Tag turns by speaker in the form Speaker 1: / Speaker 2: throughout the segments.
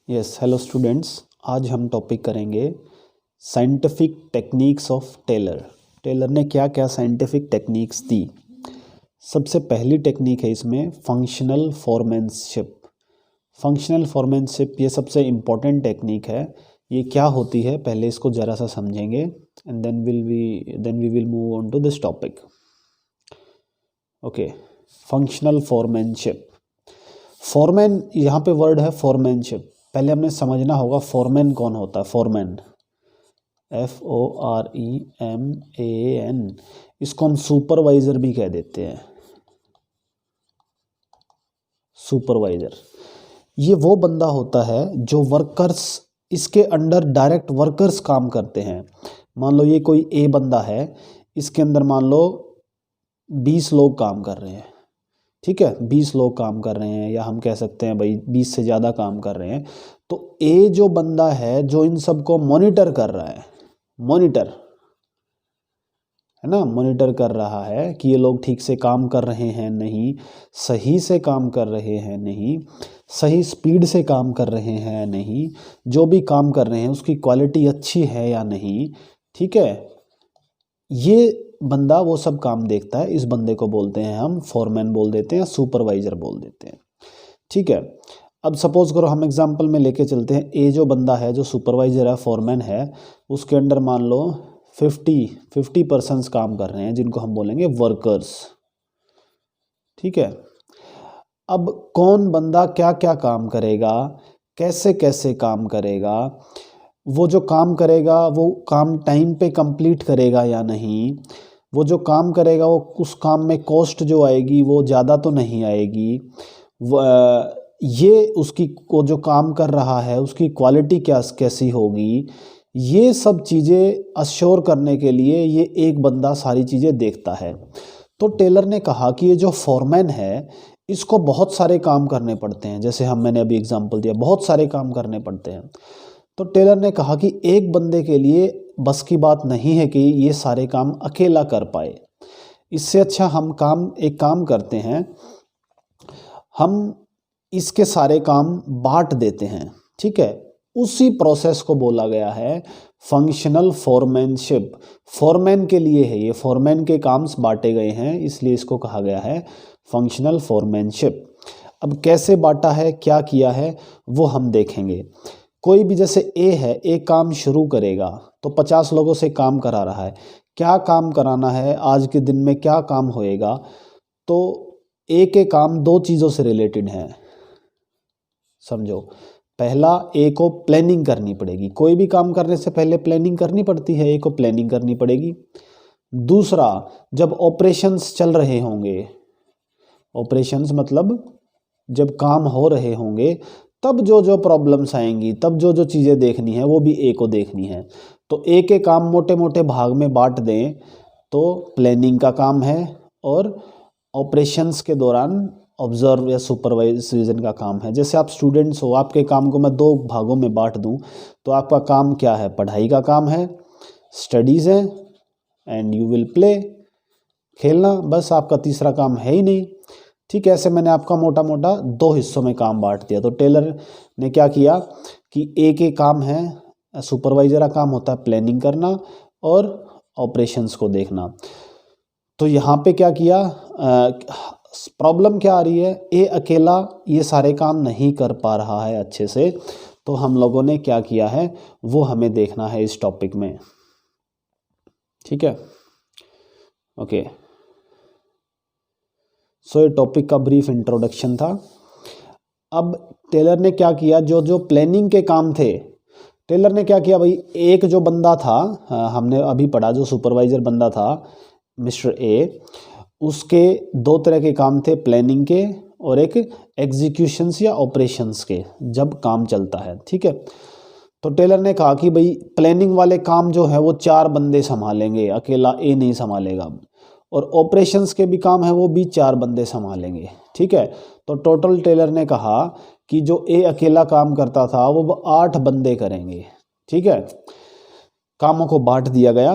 Speaker 1: Yes, hello students. आज हम topic करेंगे scientific techniques of Taylor. Taylor ने क्या क्या साइंटिफिक टेक्निक्स दी। सबसे पहली टेक्निक है इसमें फंक्शनल फॉरमैनशिप। फंक्शनल फॉरमैनशिप ये सबसे इम्पॉर्टेंट टेक्निक है। ये क्या होती है पहले इसको ज़रा सा समझेंगे and then we will move on to this topic. Okay, functional foremanship. Foreman, यहाँ पे वर्ड है फॉरमैनशिप। पहले हमें समझना होगा फॉरमैन कौन होता है। फॉरमैन FOREMAN, इसको हम सुपरवाइजर भी कह देते हैं। सुपरवाइजर ये वो बंदा होता है जो वर्कर्स, इसके अंडर डायरेक्ट वर्कर्स काम करते हैं। मान लो ये कोई ए बंदा है, इसके अंदर मान लो 20 लोग काम कर रहे हैं। ठीक है, 20 लोग काम कर रहे हैं, या हम कह सकते हैं भाई 20 से ज़्यादा काम कर रहे हैं। तो ए जो बंदा है जो इन सबको मॉनिटर कर रहा है, मॉनिटर है ना, मॉनिटर कर रहा है कि ये लोग ठीक से काम कर रहे हैं नहीं, सही से काम कर रहे हैं नहीं, सही स्पीड से काम कर रहे हैं नहीं, जो भी काम कर रहे हैं उसकी क्वालिटी अच्छी है या नहीं। ठीक है, ये बंदा वो सब काम देखता है। इस बंदे को बोलते हैं हम फॉरमैन बोल देते हैं या सुपरवाइजर बोल देते हैं। ठीक है, अब सपोज करो हम एग्जांपल में लेके चलते हैं। ए जो बंदा है जो सुपरवाइजर है, फॉरमैन है, उसके अंडर मान लो 50 पर्सन्स काम कर रहे हैं जिनको हम बोलेंगे वर्कर्स। ठीक है, अब कौन बंदा क्या क्या काम करेगा, कैसे कैसे काम करेगा, वो जो काम करेगा वो काम टाइम पे कंप्लीट करेगा या नहीं, वो जो काम करेगा वो उस काम में कॉस्ट जो आएगी वो ज़्यादा तो नहीं आएगी, ये उसकी को जो काम कर रहा है उसकी क्वालिटी क्या कैसी होगी, ये सब चीज़ें अश्योर करने के लिए ये एक बंदा सारी चीज़ें देखता है। तो टेलर ने कहा कि ये जो फॉरमैन है इसको बहुत सारे काम करने पड़ते हैं। जैसे मैंने अभी एग्जांपल दिया, बहुत सारे काम करने पड़ते हैं। तो टेलर ने कहा कि एक बंदे के लिए बस की बात नहीं है कि ये सारे काम अकेला कर पाए। इससे अच्छा हम एक काम करते हैं, हम इसके सारे काम बांट देते हैं। ठीक है, उसी प्रोसेस को बोला गया है फंक्शनल फॉरमैनशिप। फॉरमैन के लिए है ये, फॉरमैन के काम बांटे गए हैं, इसलिए इसको कहा गया है फंक्शनल फॉरमैनशिप। अब कैसे बांटा है, क्या किया है, वो हम देखेंगे। कोई भी जैसे ए है, एक काम शुरू करेगा तो 50 लोगों से काम करा रहा है। क्या काम कराना है, आज के दिन में क्या काम होएगा, तो ए के काम दो चीज़ों से रिलेटेड हैं। समझो, पहला ए को प्लानिंग करनी पड़ेगी। कोई भी काम करने से पहले प्लानिंग करनी पड़ती है, ए को प्लानिंग करनी पड़ेगी। दूसरा, जब ऑपरेशंस चल रहे होंगे, ऑपरेशंस मतलब जब काम हो रहे होंगे, तब जो जो प्रॉब्लम्स आएंगी, तब जो जो चीज़ें देखनी है वो भी ए को देखनी है। तो ए के काम मोटे मोटे भाग में बांट दें तो प्लानिंग का काम है, और ऑपरेशंस के दौरान ऑब्जर्व या सुपरवाइजन का काम है। जैसे आप स्टूडेंट्स हो, आपके काम को मैं 2 भागों में बांट दूं तो आपका काम क्या है, पढ़ाई का काम है, स्टडीज़ है, एंड यू विल प्ले, खेलना, बस आपका तीसरा काम है ही नहीं। ठीक है, ऐसे मैंने आपका मोटा मोटा 2 हिस्सों में काम बांट दिया। तो टेलर ने क्या किया कि ए के काम है, सुपरवाइजर का काम होता है प्लानिंग करना और ऑपरेशंस को देखना। तो यहाँ पे क्या किया, प्रॉब्लम क्या आ रही है, ए अकेला ये सारे काम नहीं कर पा रहा है अच्छे से। तो हम लोगों ने क्या किया है वो हमें देखना है इस टॉपिक में। ठीक है, ओके। सो ये टॉपिक का ब्रीफ इंट्रोडक्शन था। अब टेलर ने क्या किया, जो जो प्लानिंग के काम थे, टेलर ने क्या किया भाई, एक जो बंदा था, हमने अभी पढ़ा, जो सुपरवाइजर बंदा था मिस्टर ए, उसके 2 तरह के काम थे, प्लानिंग के और एक एग्जीक्यूशंस या ऑपरेशंस के, जब काम चलता है। ठीक है, तो टेलर ने कहा कि भाई प्लानिंग वाले काम जो है वो 4 बंदे संभालेंगे, अकेला ए नहीं संभालेगा, और ऑपरेशंस के भी काम है वो भी 4 बंदे संभालेंगे। ठीक है, तो टोटल टेलर ने कहा कि जो ए अकेला काम करता था वो 8 बंदे करेंगे। ठीक है, कामों को बांट दिया गया,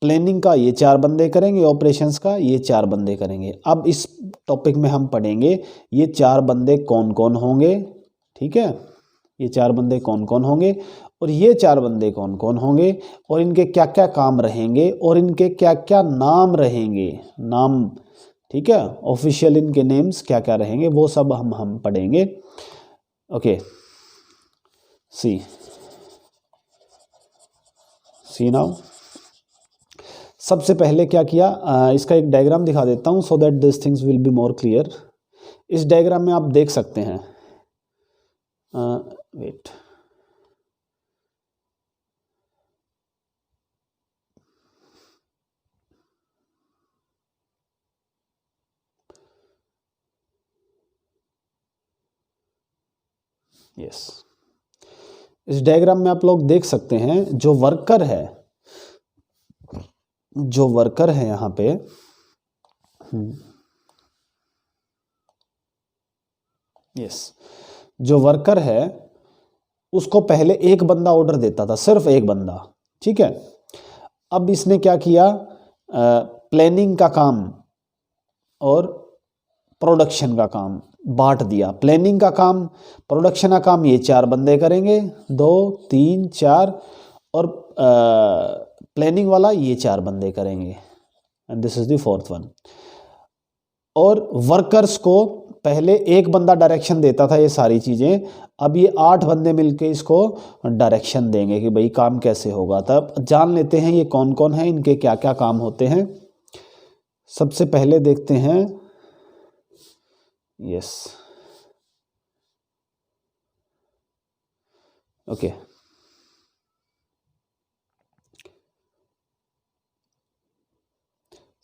Speaker 1: प्लानिंग का ये 4 बंदे करेंगे, ऑपरेशंस का ये 4 बंदे करेंगे। अब इस टॉपिक में हम पढ़ेंगे ये 4 बंदे कौन कौन होंगे। ठीक है, ये 4 बंदे कौन कौन होंगे और ये 4 बंदे कौन कौन होंगे और इनके क्या क्या काम रहेंगे और इनके क्या क्या नाम रहेंगे, नाम, ठीक है, ऑफिशियल इनके नेम्स क्या क्या रहेंगे वो सब हम पढ़ेंगे। ओके, सी नाउ सबसे पहले क्या किया, इसका एक डायग्राम दिखा देता हूँ so that this things will be more clear. इस डायग्राम में आप देख सकते हैं, वेट, यस, इस डायग्राम में आप लोग देख सकते हैं जो वर्कर है यहाँ पे, यस, जो वर्कर है उसको पहले एक बंदा ऑर्डर देता था, सिर्फ एक बंदा, ठीक है। अब इसने क्या किया, प्लानिंग का काम और प्रोडक्शन का काम बांट दिया। प्लानिंग का काम, प्रोडक्शन का काम ये 4 बंदे करेंगे, 2 3 4, और प्लानिंग वाला ये 4 बंदे करेंगे, and this is the 4th one. और वर्कर्स को पहले एक बंदा डायरेक्शन देता था ये सारी चीज़ें, अब ये 8 बंदे मिलके इसको डायरेक्शन देंगे कि भाई काम कैसे होगा। तब जान लेते हैं ये कौन कौन है, इनके क्या क्या काम होते हैं। सबसे पहले देखते हैं, यस, ओके,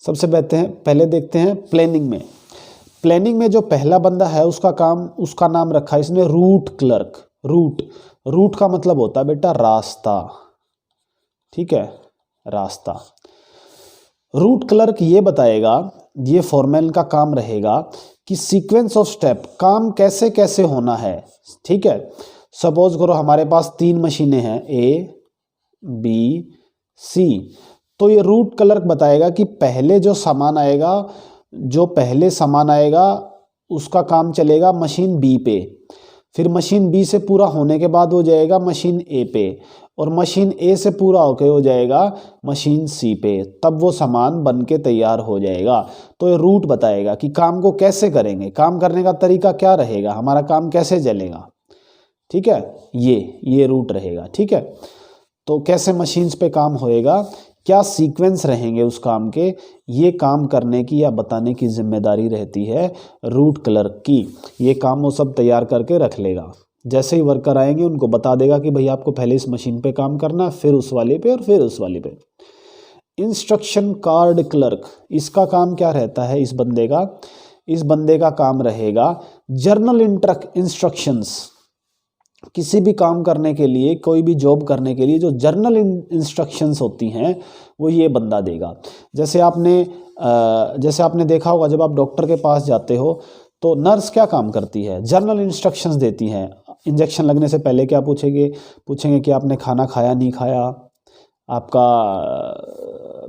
Speaker 1: सबसे पहले देखते हैं प्लानिंग में। प्लानिंग में जो पहला बंदा है उसका नाम रखा है इसने रूट क्लर्क। रूट का मतलब होता है बेटा रास्ता, ठीक है, रास्ता। रूट क्लर्क ये बताएगा, ये फॉर्मैन का काम रहेगा कि सीक्वेंस ऑफ स्टेप, काम कैसे कैसे होना है, ठीक है। सपोज करो हमारे पास 3 मशीनें हैं, A B C, तो ये रूट क्लर्क बताएगा कि पहले जो सामान आएगा उसका काम चलेगा मशीन B पे, फिर मशीन B से पूरा होने के बाद हो जाएगा मशीन A पे, और मशीन A से पूरा होके हो जाएगा मशीन C पे, तब वो सामान बन के तैयार हो जाएगा। तो ये रूट बताएगा कि काम को कैसे करेंगे, काम करने का तरीका क्या रहेगा, हमारा काम कैसे चलेगा, ठीक है, ये रूट रहेगा, ठीक है। तो कैसे मशीन्स पे काम होएगा, क्या सीक्वेंस रहेंगे उस काम के, ये काम करने की या बताने की जिम्मेदारी रहती है रूट क्लर्क की। ये काम वो सब तैयार करके रख लेगा, जैसे ही वर्कर आएंगे उनको बता देगा कि भाई आपको पहले इस मशीन पे काम करना है, फिर उस वाले पे और फिर उस वाले पे। इंस्ट्रक्शन कार्ड क्लर्क, इसका काम क्या रहता है इस बंदे का काम रहेगा जर्नल इंस्ट्रक्शंस। किसी भी काम करने के लिए, कोई भी जॉब करने के लिए जो जर्नल इंस्ट्रक्शंस होती हैं वो ये बंदा देगा। जैसे आपने देखा होगा जब आप डॉक्टर के पास जाते हो तो नर्स क्या काम करती है, जर्नल इंस्ट्रक्शंस देती हैं। इंजेक्शन लगने से पहले क्या पूछेंगे कि आपने खाना खाया नहीं खाया, आपका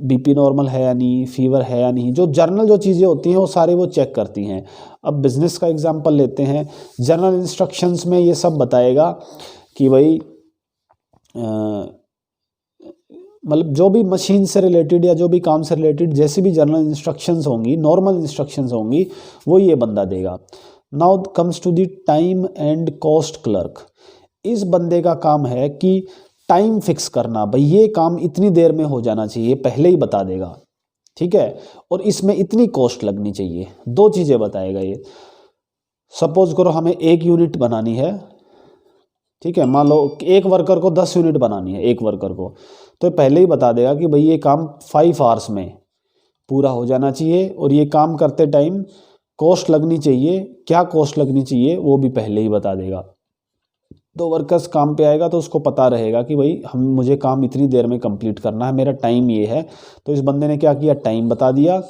Speaker 1: BP नॉर्मल है या नहीं, फीवर है या नहीं, जो जर्नल जो चीज़ें होती हैं वो सारे वो चेक करती हैं। अब बिजनेस का एग्जांपल लेते हैं, जर्नल इंस्ट्रक्शंस में ये सब बताएगा कि भाई मतलब जो भी मशीन से रिलेटेड या जो भी काम से रिलेटेड जैसी भी जर्नल इंस्ट्रक्शंस होंगी, नॉर्मल इंस्ट्रक्शंस होंगी, वो ये बंदा देगा। Now comes to the time and cost clerk. इस बंदे का काम है कि टाइम फिक्स करना, भाई ये काम इतनी देर में हो जाना चाहिए, पहले ही बता देगा, ठीक है, और इसमें इतनी कॉस्ट लगनी चाहिए, 2 चीज़ें बताएगा ये। सपोज करो हमें 1 यूनिट बनानी है, ठीक है, मान लो एक वर्कर को 10 यूनिट बनानी है, एक वर्कर को, तो पहले ही बता देगा कि भाई ये काम 5 आवर्स में पूरा हो जाना चाहिए, और ये काम करते टाइम कॉस्ट लगनी चाहिए, क्या कॉस्ट लगनी चाहिए वो भी पहले ही बता देगा। तो वर्कर्स काम पे आएगा तो उसको पता रहेगा कि भाई मुझे काम इतनी देर में कंप्लीट करना है, मेरा टाइम ये है। तो इस बंदे ने क्या किया, टाइम बता दिया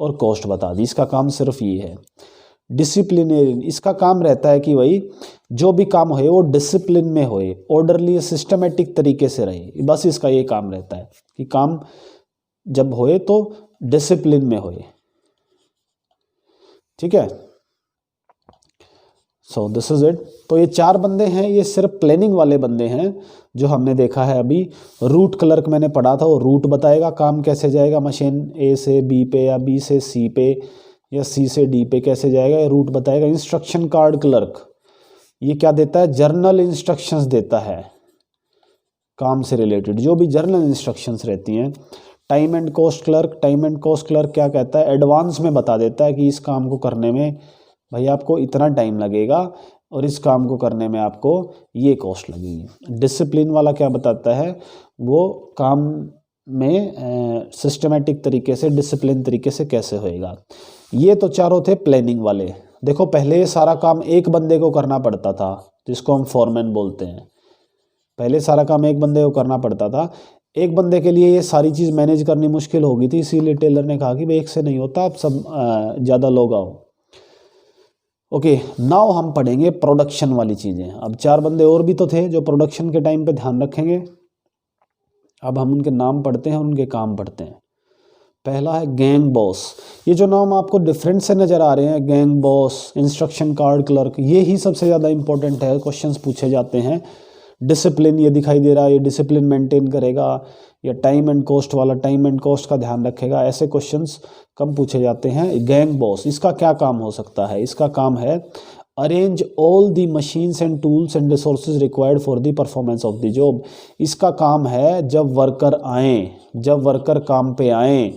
Speaker 1: और कॉस्ट बता दी, इसका काम सिर्फ ये है। डिसिप्लिनेरियन, इसका काम रहता है कि भाई जो भी काम होए वो डिसिप्लिन में होए, ऑर्डरली सिस्टमेटिक तरीके से रहे, बस इसका ये काम रहता है कि काम जब होए तो डिसिप्लिन में होए, ठीक है। So this is it. तो ये 4 बंदे हैं, ये सिर्फ प्लानिंग वाले बंदे हैं जो हमने देखा है अभी। रूट क्लर्क मैंने पढ़ा था, वो रूट बताएगा काम कैसे जाएगा मशीन ए से बी पे या बी से सी पे या सी से डी पे कैसे जाएगा, ये रूट बताएगा। इंस्ट्रक्शन कार्ड क्लर्क ये क्या देता है, जर्नल इंस्ट्रक्शंस देता है काम से रिलेटेड, जो भी जर्नल इंस्ट्रक्शंस रहती हैं। Time and cost clerk, time and cost clerk क्या कहता है, एडवांस में बता देता है कि इस काम को करने में भाई आपको इतना टाइम लगेगा और इस काम को करने में आपको ये कॉस्ट लगेगी। डिसिप्लिन वाला क्या बताता है, वो काम में सिस्टमेटिक तरीके से, डिसिप्लिन तरीके से कैसे होएगा। ये तो चारों थे प्लानिंग वाले। देखो पहले ये सारा काम एक बंदे को करना पड़ता था, जिसको हम फॉरमैन बोलते हैं। पहले सारा काम एक बंदे को करना पड़ता था, एक बंदे के लिए ये सारी चीज़ मैनेज करनी मुश्किल हो गई थी, इसीलिए टेलर ने कहा कि भाई एक से नहीं होता, आप सब ज़्यादा लोग आओ। ओके, नाउ हम पढ़ेंगे प्रोडक्शन वाली चीज़ें। अब 4 बंदे और भी तो थे जो प्रोडक्शन के टाइम पे ध्यान रखेंगे। अब हम उनके नाम पढ़ते हैं, उनके काम पढ़ते हैं। पहला है गैंग बॉस। ये जो नाम आपको डिफरेंट से नज़र आ रहे हैं, gang boss, instruction card clerk, ये ही सबसे ज़्यादा इंपॉर्टेंट है, क्वेश्चंस पूछे जाते हैं। डिसिप्लिन ये दिखाई दे रहा है, ये डिसिप्लिन मेंटेन करेगा, या टाइम एंड कॉस्ट वाला टाइम एंड कॉस्ट का ध्यान रखेगा। ऐसे क्वेश्चंस कम पूछे जाते हैं। गैंग बॉस, इसका क्या काम हो सकता है, इसका काम है arrange all the machines and tools and resources required for the performance of the job. इसका काम है जब वर्कर आएँ, जब वर्कर काम पे आएँ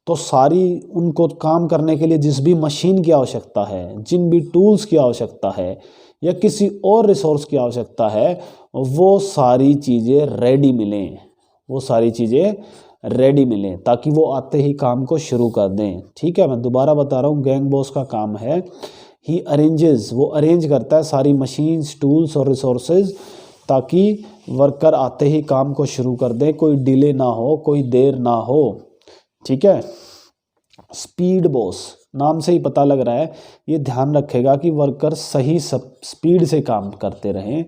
Speaker 1: तो सारी उनको काम करने के लिए जिस भी मशीन की आवश्यकता है, जिन भी टूल्स की आवश्यकता है या किसी और रिसोर्स की आवश्यकता है, वो सारी चीज़ें रेडी मिलें, वो सारी चीज़ें रेडी मिलें ताकि वो आते ही काम को शुरू कर दें। ठीक है, मैं दोबारा बता रहा हूँ, गैंग बॉस का काम है ही अरेंजेस, वो अरेंज करता है सारी मशीन्स, टूल्स और रिसोर्सेज ताकि वर्कर आते ही काम को शुरू कर दें, कोई डिले ना हो, कोई देर ना हो। ठीक है। स्पीड बॉस, नाम से ही पता लग रहा है, ये ध्यान रखेगा कि वर्कर सही स्पीड से काम करते रहें।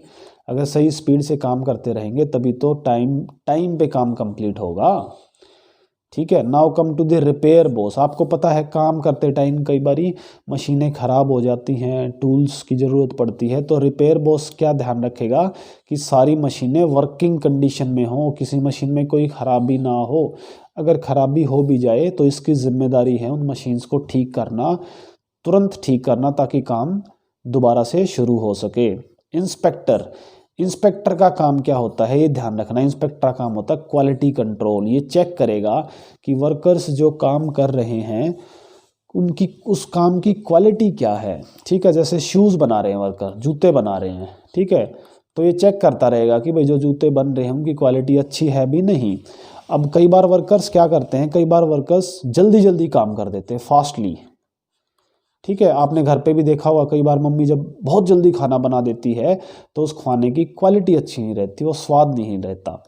Speaker 1: अगर सही स्पीड से काम करते रहेंगे तभी तो टाइम पे काम कंप्लीट होगा। ठीक है। Now come to the repair boss. आपको पता है काम करते टाइम कई बारी मशीनें ख़राब हो जाती हैं, टूल्स की ज़रूरत पड़ती है, तो रिपेयर बॉस क्या ध्यान रखेगा कि सारी मशीनें वर्किंग कंडीशन में हो, किसी मशीन में कोई ख़राबी ना हो। अगर ख़राबी हो भी जाए तो इसकी जिम्मेदारी है उन मशीन्स को ठीक करना, तुरंत ठीक करना, ताकि काम दोबारा से शुरू हो सके। इंस्पेक्टर, इंस्पेक्टर का काम क्या होता है, ये ध्यान रखना। इंस्पेक्टर का काम होता है क्वालिटी कंट्रोल। ये चेक करेगा कि वर्कर्स जो काम कर रहे हैं उनकी उस काम की क्वालिटी क्या है। ठीक है, जैसे शूज़ बना रहे हैं वर्कर, जूते बना रहे हैं, ठीक है, तो ये चेक करता रहेगा कि भाई जो जूते बन रहे हैं उनकी क्वालिटी अच्छी है भी नहीं। अब कई बार वर्कर्स क्या करते हैं, कई बार वर्कर्स जल्दी जल्दी काम कर देते हैं, फास्टली। ठीक है, आपने घर पे भी देखा होगा, कई बार मम्मी जब बहुत जल्दी खाना बना देती है तो उस खाने की क्वालिटी अच्छी नहीं रहती, वो स्वाद नहीं रहता।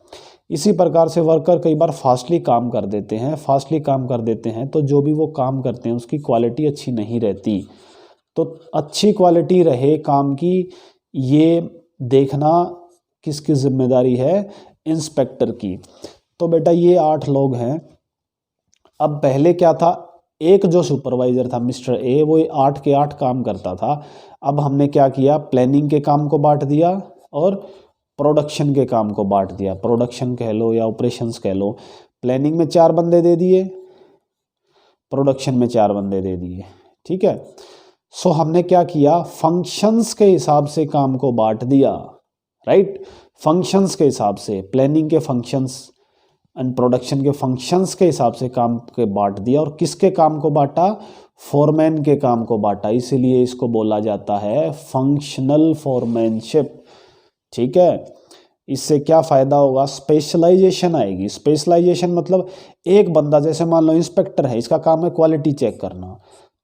Speaker 1: इसी प्रकार से वर्कर कई बार फास्टली काम कर देते हैं, फास्टली काम कर देते हैं तो जो भी वो काम करते हैं उसकी क्वालिटी अच्छी नहीं रहती। तो अच्छी क्वालिटी रहे काम की, ये देखना किसकी जिम्मेदारी है, इंस्पेक्टर की। तो बेटा ये 8 लोग हैं। अब पहले क्या था, एक जो सुपरवाइज़र था मिस्टर ए, वो 8 के 8 काम करता था। अब हमने क्या किया, प्लानिंग के काम को बांट दिया और प्रोडक्शन के काम को बांट दिया। प्रोडक्शन कह लो या ऑपरेशंस कह लो। प्लानिंग में 4 बंदे दे दिए, प्रोडक्शन में 4 बंदे दे दिए। ठीक है। सो हमने क्या किया, फंक्शंस के हिसाब से काम को बांट दिया। राइट, फंक्शंस के हिसाब से, प्लानिंग के फंक्शंस एंड प्रोडक्शन के फंक्शंस के हिसाब से काम के बांट दिया। और किसके काम को बांटा, फोरमैन के काम को बांटा। इसीलिए इसको बोला जाता है फंक्शनल फोरमैनशिप। ठीक है। इससे क्या फ़ायदा होगा, स्पेशलाइजेशन आएगी। स्पेशलाइजेशन मतलब एक बंदा, जैसे मान लो इंस्पेक्टर है, इसका काम है क्वालिटी चेक करना,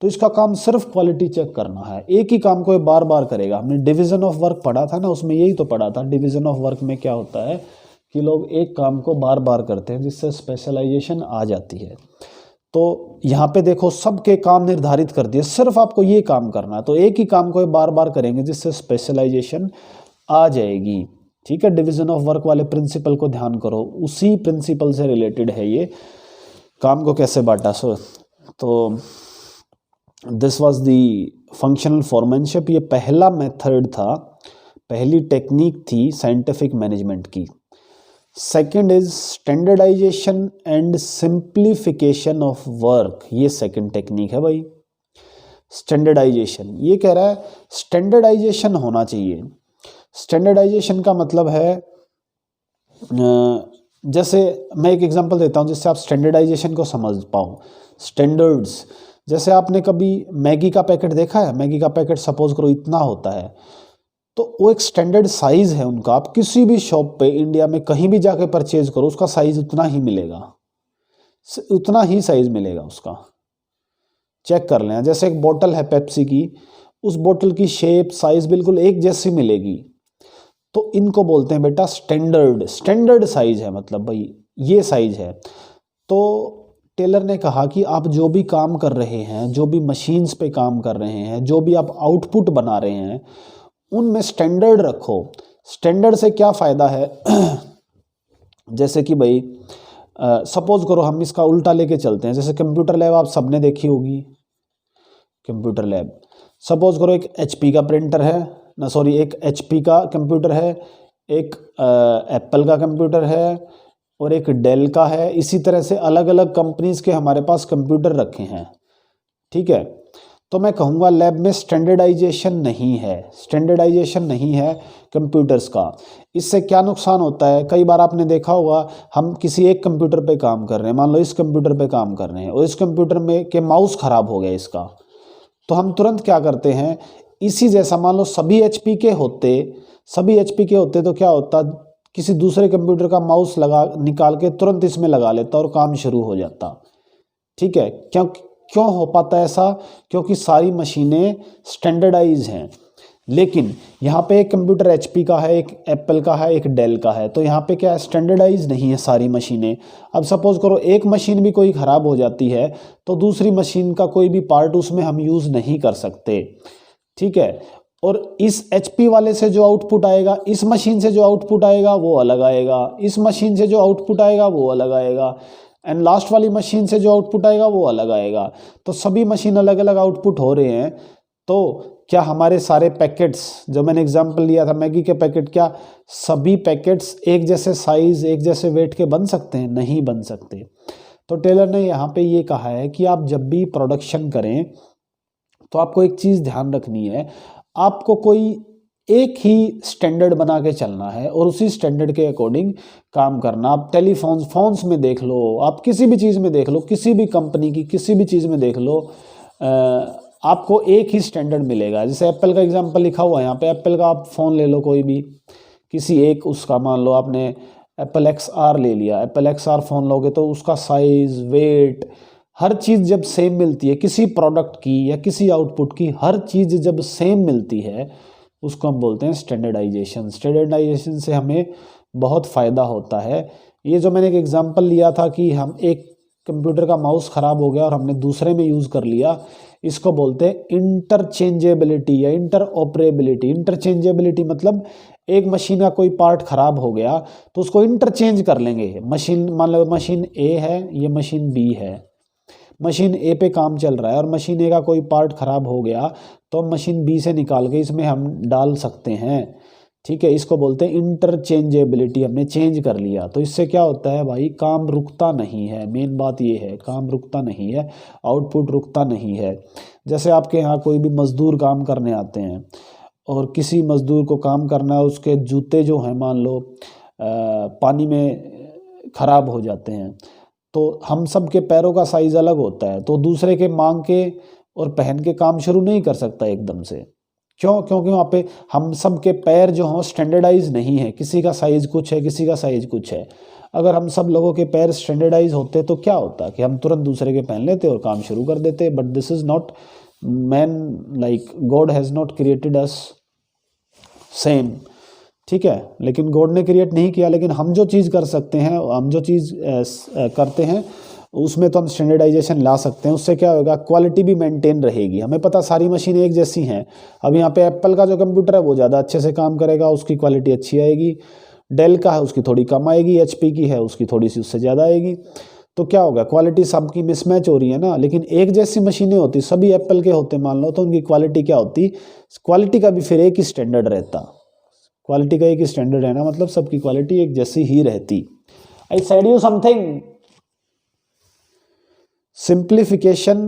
Speaker 1: तो इसका काम सिर्फ क्वालिटी चेक करना है, एक ही काम को ये बार बार करेगा। हमने डिवीज़न ऑफ वर्क पढ़ा था ना, उसमें यही तो पढ़ा था। डिवीज़न ऑफ वर्क में क्या होता है कि लोग एक काम को बार बार करते हैं, जिससे स्पेशलाइजेशन आ जाती है। तो यहाँ पे देखो सबके काम निर्धारित कर दिए, सिर्फ आपको ये काम करना है, तो एक ही काम को बार बार करेंगे जिससे स्पेशलाइजेशन आ जाएगी। ठीक है, डिवीज़न ऑफ वर्क वाले प्रिंसिपल को ध्यान करो, उसी प्रिंसिपल से रिलेटेड है ये, काम को कैसे बांटा। सो तो this was the functional foremanship, ये पहला मेथड था, पहली टेक्निक थी साइंटिफिक मैनेजमेंट की। Second is standardisation and simplification of work, ये सेकंड टेक्निक है भाई। स्टैंडर्डाइजेशन, ये कह रहा है स्टैंडर्डाइजेशन होना चाहिए। स्टैंडर्डाइजेशन का मतलब है जैसे मैं एक एग्जांपल देता हूँ जिससे आप स्टैंडर्डाइजेशन को समझ पाओ। स्टैंडर्ड्स, जैसे आपने कभी मैगी का पैकेट देखा है, मैगी का पैकेट सपोज करो इतना होता है, तो वो एक स्टैंडर्ड साइज है उनका। आप किसी भी शॉप पे इंडिया में कहीं भी जाके परचेज करो, उसका साइज उतना ही मिलेगा, उतना ही साइज मिलेगा उसका। चेक कर लें, जैसे एक बोतल है पेप्सी की, उस बोतल की शेप साइज बिल्कुल एक जैसी मिलेगी। तो इनको बोलते हैं बेटा स्टैंडर्ड, स्टैंडर्ड साइज है, मतलब भाई ये साइज है। तो टेलर ने कहा कि आप जो भी काम कर रहे हैं, जो भी मशीन्स पे काम कर रहे हैं, जो भी आप आउटपुट बना रहे हैं, उनमें स्टैंडर्ड रखो। स्टैंडर्ड से क्या फ़ायदा है जैसे कि भाई सपोज करो हम इसका उल्टा लेके चलते हैं, जैसे कंप्यूटर लैब आप सबने देखी होगी। कंप्यूटर लैब, सपोज करो एक एचपी का प्रिंटर है ना, सॉरी एक एचपी का कंप्यूटर है, एक एप्पल का कंप्यूटर है और एक डेल का है। इसी तरह से अलग अलग कंपनीज के हमारे पास कंप्यूटर रखे हैं, ठीक है। तो मैं कहूँगा लैब में स्टैंडर्डाइजेशन नहीं है, स्टैंडर्डाइजेशन नहीं है कंप्यूटर्स का। इससे क्या नुकसान होता है, कई बार आपने देखा होगा हम किसी एक कंप्यूटर पे काम कर रहे हैं, मान लो इस कंप्यूटर पे काम कर रहे हैं और इस कंप्यूटर में के माउस ख़राब हो गया इसका, तो हम तुरंत क्या करते हैं, इसी जैसा मान लो सभी एचपी के होते तो क्या होता, किसी दूसरे कंप्यूटर का माउस लगा निकाल के तुरंत इसमें लगा लेता और काम शुरू हो जाता, ठीक है। क्यों हो पाता है ऐसा, क्योंकि सारी मशीनें स्टैंडर्डाइज हैं। लेकिन यहाँ पे एक कंप्यूटर एचपी का है, एक एप्पल का है, एक डेल का है, तो यहाँ पे क्या है, स्टैंडर्डाइज नहीं है सारी मशीनें। अब सपोज करो एक मशीन भी कोई ख़राब हो जाती है तो दूसरी मशीन का कोई भी पार्ट उसमें हम यूज़ नहीं कर सकते, ठीक है। और इस एचपी वाले से जो आउटपुट आएगा, इस मशीन से जो आउटपुट आएगा वो अलग आएगा, इस मशीन से जो आउटपुट आएगा वो अलग आएगा, एंड लास्ट वाली मशीन से जो आउटपुट आएगा वो अलग आएगा। तो सभी मशीन अलग अलग आउटपुट हो रहे हैं, तो क्या हमारे सारे पैकेट्स, जो मैंने एग्जांपल लिया था मैगी के पैकेट, क्या सभी पैकेट्स एक जैसे साइज एक जैसे वेट के बन सकते हैं? नहीं बन सकते। तो टेलर ने यहाँ पे ये कहा है कि आप जब भी प्रोडक्शन करें तो आपको एक चीज़ ध्यान रखनी है, आपको कोई एक ही स्टैंडर्ड बना के चलना है और उसी स्टैंडर्ड के अकॉर्डिंग काम करना। आप फोन्स में देख लो, आप किसी भी चीज़ में देख लो, किसी भी कंपनी की किसी भी चीज़ में देख लो, आपको एक ही स्टैंडर्ड मिलेगा। जैसे एप्पल का एग्जांपल लिखा हुआ है यहाँ पे, एप्पल का आप फ़ोन ले लो कोई भी, किसी एक उसका, मान लो आपने एप्पल XR ले लिया, एप्पल XR फ़ोन लोगे तो उसका साइज़, वेट, हर चीज़ जब सेम मिलती है, किसी प्रोडक्ट की या किसी आउटपुट की हर चीज़ जब सेम मिलती है, उसको हम बोलते हैं स्टैंडर्डाइजेशन। स्टैंडर्डाइजेशन से हमें बहुत फ़ायदा होता है। ये जो मैंने एक एग्जांपल लिया था कि हम एक कंप्यूटर का माउस ख़राब हो गया और हमने दूसरे में यूज़ कर लिया, इसको बोलते हैं इंटरचेंजेबिलिटी या इंटरऑपरेबिलिटी। इंटरचेंजेबिलिटी मतलब एक मशीन का कोई पार्ट ख़राब हो गया तो उसको इंटरचेंज कर लेंगे। मशीन, मान लो मशीन ए है, ये मशीन बी है, मशीन ए पे काम चल रहा है और मशीन ए का कोई पार्ट ख़राब हो गया तो हम मशीन बी से निकाल के इसमें हम डाल सकते हैं, ठीक है। इसको बोलते हैं इंटरचेंजेबिलिटी, हमने चेंज कर लिया। तो इससे क्या होता है भाई, काम रुकता नहीं है। मेन बात ये है, काम रुकता नहीं है, आउटपुट रुकता नहीं है। जैसे आपके यहाँ कोई भी मज़दूर काम करने आते हैं और किसी मज़दूर को काम करना है, उसके जूते जो हैं मान लो पानी में ख़राब हो जाते हैं, तो हम सब के पैरों का साइज़ अलग होता है, तो दूसरे के मांग के और पहन के काम शुरू नहीं कर सकता एकदम से। क्यों? क्योंकि वहाँ पे हम सब के पैर जो हों स्टैंडर्डाइज नहीं है, किसी का साइज़ कुछ है, किसी का साइज़ कुछ है। अगर हम सब लोगों के पैर स्टैंडर्डाइज होते तो क्या होता कि हम तुरंत दूसरे के पहन लेते और काम शुरू कर देते। But this is not, man like God has not created us same, ठीक है। लेकिन गॉड ने क्रिएट नहीं किया, लेकिन हम जो चीज़ कर सकते हैं, हम जो चीज़ करते हैं उसमें तो हम स्टैंडर्डाइजेशन ला सकते हैं। उससे क्या होगा, क्वालिटी भी मेंटेन रहेगी। हमें पता सारी मशीनें एक जैसी हैं। अब यहाँ पे एप्पल का जो कंप्यूटर है वो ज़्यादा अच्छे से काम करेगा, उसकी क्वालिटी अच्छी आएगी। डेल का है उसकी थोड़ी कम आएगी, HP की है उसकी थोड़ी सी उससे ज़्यादा आएगी। तो क्या होगा, क्वालिटी सबकी मिसमैच हो रही है ना। लेकिन एक जैसी मशीनें होती, सभी एप्पल के होते मान लो, तो उनकी क्वालिटी क्या होती, क्वालिटी का भी फिर एक ही स्टैंडर्ड रहता। क्वालिटी का एक ही स्टैंडर्ड है ना, मतलब सबकी क्वालिटी एक जैसी ही रहती। I said you something, simplification,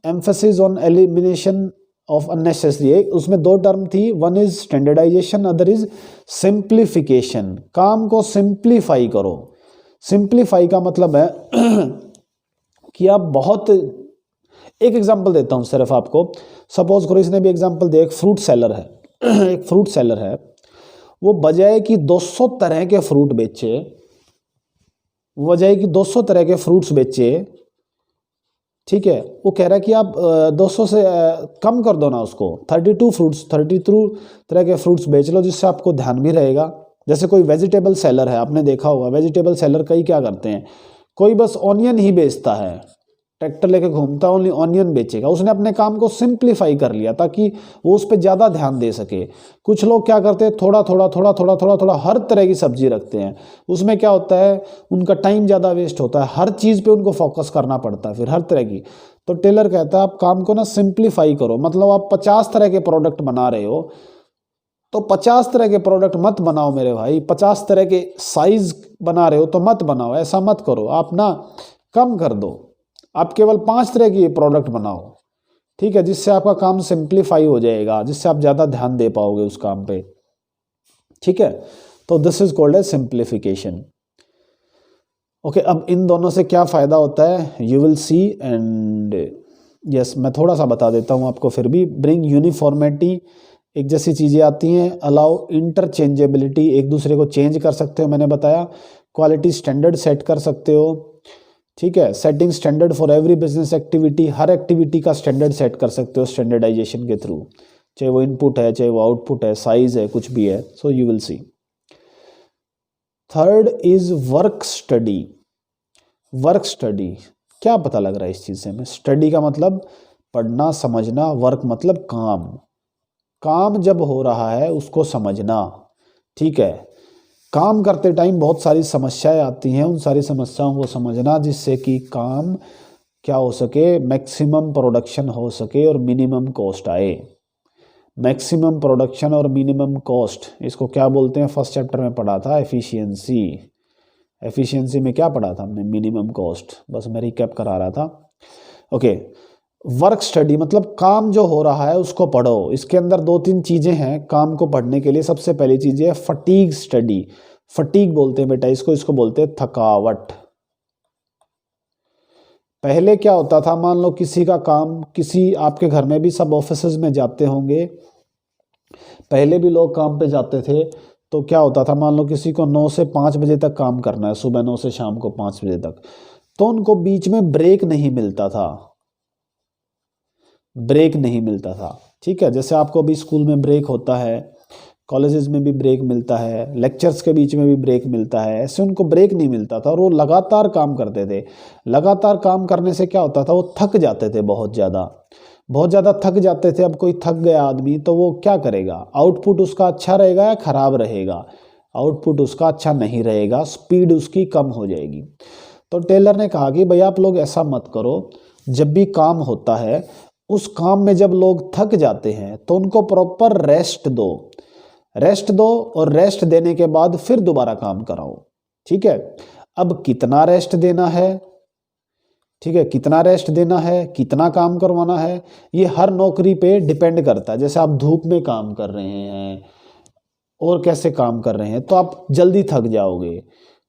Speaker 1: emphasis on elimination of unnecessary. उसमें दो टर्म थी, one is standardisation, other is simplification. काम को सिंप्लीफाई करो। सिंप्लीफाई का मतलब है कि आप बहुत, एक एग्जांपल देता हूं सिर्फ आपको। सपोज करो, इसने भी एग्जांपल दे, एक फ्रूट सेलर है एक फ्रूट सेलर है, वो बजाय कि 200 तरह के फ्रूट बेचे, बजाय कि 200 तरह के फ्रूट्स बेचे, ठीक है, वो कह रहा है कि आप 200 से कम कर दो ना उसको, 32 तरह के फ्रूट्स बेच लो, जिससे आपको ध्यान भी रहेगा। जैसे कोई वेजिटेबल सेलर है, आपने देखा होगा वेजिटेबल सेलर कई क्या करते हैं, कोई बस ऑनियन ही बेचता है, ट्रैक्टर लेके घूमता है, ओनली ऑनियन बेचेगा। उसने अपने काम को सिंप्लीफाई कर लिया ताकि वो उस पर ज़्यादा ध्यान दे सके। कुछ लोग क्या करते हैं, थोड़ा थोड़ा थोड़ा थोड़ा थोड़ा थोड़ा हर तरह की सब्जी रखते हैं, उसमें क्या होता है, उनका टाइम ज़्यादा वेस्ट होता है, हर चीज़ पे उनको फोकस करना पड़ता है फिर हर तरह की। तो टेलर कहता है आप काम को ना सिंप्लीफाई करो, मतलब आप 50 तरह के प्रोडक्ट बना रहे हो, तो 50 तरह के प्रोडक्ट मत बनाओ मेरे भाई, 50 तरह के साइज बना रहे हो तो मत बनाओ, ऐसा मत करो, आप ना कम कर दो, आप केवल 5 तरह की प्रोडक्ट बनाओ, ठीक है, जिससे आपका काम सिंप्लीफाई हो जाएगा, जिससे आप ज़्यादा ध्यान दे पाओगे उस काम पे, ठीक है। तो this is called as simplification. Okay, अब इन दोनों से क्या फ़ायदा होता है, you will see. And yes, मैं थोड़ा सा बता देता हूँ आपको फिर भी। ब्रिंग यूनिफॉर्मिटी, एक जैसी चीज़ें आती हैं। अलाउ इंटरचेंजेबिलिटी, एक दूसरे को चेंज कर सकते हो, मैंने बताया। क्वालिटी स्टैंडर्ड सेट कर सकते हो, ठीक है। Setting standard for every business activity, her activity का स्टैंडर्ड सेट कर सकते हो स्टैंडर्डाइजेशन के थ्रू, चाहे वो इनपुट है, चाहे वो आउटपुट है, साइज है, कुछ भी है। So you will C. Third is work study. Work study, क्या पता लग रहा है इस चीज़ से हमें? स्टडी का मतलब पढ़ना समझना, वर्क मतलब काम। काम जब हो रहा है उसको समझना, ठीक है। काम करते टाइम बहुत सारी समस्याएं आती हैं, उन सारी समस्याओं को समझना, जिससे कि काम क्या हो सके, मैक्सिमम प्रोडक्शन हो सके और मिनिमम कॉस्ट आए। मैक्सिमम प्रोडक्शन और मिनिमम कॉस्ट, इसको क्या बोलते हैं, फर्स्ट चैप्टर में पढ़ा था, एफिशिएंसी। एफिशिएंसी में क्या पढ़ा था हमने, मिनिमम कॉस्ट। बस मैं रिकैप करा रहा था। ओके, वर्क स्टडी मतलब काम जो हो रहा है उसको पढ़ो। इसके अंदर 2-3 चीज़ें हैं काम को पढ़ने के लिए। सबसे पहली चीज़ है फटीग स्टडी। फटीग बोलते हैं बेटा इसको बोलते हैं थकावट। पहले क्या होता था, मान लो किसी का काम, किसी आपके घर में भी सब ऑफिसेज में जाते होंगे, पहले भी लोग काम पे जाते थे, तो क्या होता था, मान लो किसी को 9 से 5 बजे तक काम करना है, सुबह 9 से शाम को 5 बजे तक, तो उनको बीच में ब्रेक नहीं मिलता था, ब्रेक नहीं मिलता था, ठीक है। जैसे आपको अभी स्कूल में ब्रेक होता है, कॉलेजेस में भी ब्रेक मिलता है, लेक्चर्स के बीच में भी ब्रेक मिलता है, ऐसे उनको ब्रेक नहीं मिलता था और वो लगातार काम करते थे। लगातार काम करने से क्या होता था, वो थक जाते थे, बहुत ज़्यादा थक जाते थे। अब कोई थक गया आदमी तो वो क्या करेगा, आउटपुट उसका अच्छा रहेगा या खराब रहेगा? आउटपुट उसका अच्छा नहीं रहेगा, स्पीड उसकी कम हो जाएगी। तो टेलर ने कहा कि भाई आप लोग ऐसा मत करो, जब भी काम होता है उस काम में जब लोग थक जाते हैं तो उनको प्रॉपर रेस्ट दो, रेस्ट दो, और रेस्ट देने के बाद फिर दोबारा काम कराओ, ठीक है। अब कितना रेस्ट देना है, ठीक है, कितना रेस्ट देना है, कितना काम करवाना है, ये हर नौकरी पे डिपेंड करता है। जैसे आप धूप में काम कर रहे हैं और कैसे काम कर रहे हैं तो आप जल्दी थक जाओगे,